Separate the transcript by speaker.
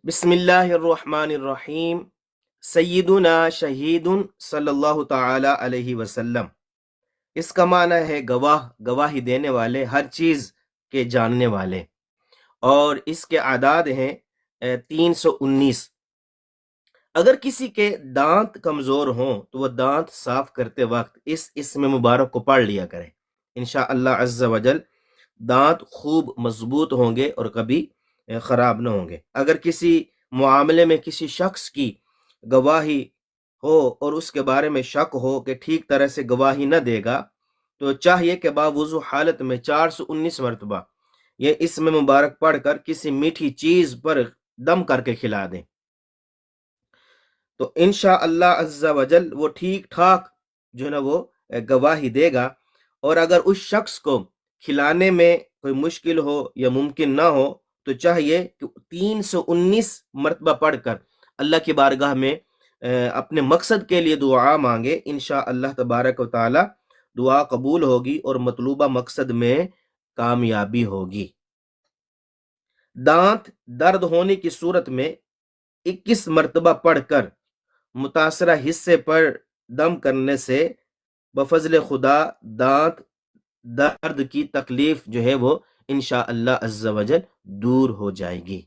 Speaker 1: بسم اللہ الرحمن الرحیم۔ سیدنا شہید صلی اللہ تعالی علیہ وسلم، اس کا معنی ہے گواہ، گواہی دینے والے، ہر چیز کے جاننے والے، اور اس کے اعداد ہیں 319۔ اگر کسی کے دانت کمزور ہوں تو وہ دانت صاف کرتے وقت اس اسم مبارک کو پڑھ لیا کرے، انشاءاللہ عز و جل دانت خوب مضبوط ہوں گے اور کبھی خراب نہ ہوں گے۔ اگر کسی معاملے میں کسی شخص کی گواہی ہو اور اس کے بارے میں شک ہو کہ ٹھیک طرح سے گواہی نہ دے گا، تو چاہیے کہ باوضو حالت میں 419 مرتبہ یہ اسم مبارک پڑھ کر کسی میٹھی چیز پر دم کر کے کھلا دیں، تو انشاءاللہ عز و جل وہ ٹھیک ٹھاک جو ہے نا وہ گواہی دے گا۔ اور اگر اس شخص کو کھلانے میں کوئی مشکل ہو یا ممکن نہ ہو تو چاہیے کہ 319 مرتبہ پڑھ کر اللہ کی بارگاہ میں اپنے مقصد کے لیے دعا مانگے، انشاءاللہ تبارک و تعالی دعا قبول ہوگی اور مطلوبہ مقصد میں کامیابی ہوگی۔ دانت درد ہونے کی صورت میں 21 مرتبہ پڑھ کر متاثرہ حصے پر دم کرنے سے بفضل خدا دانت درد کی تکلیف جو ہے وہ انشاءاللہ عز و جل دور ہو جائے گی۔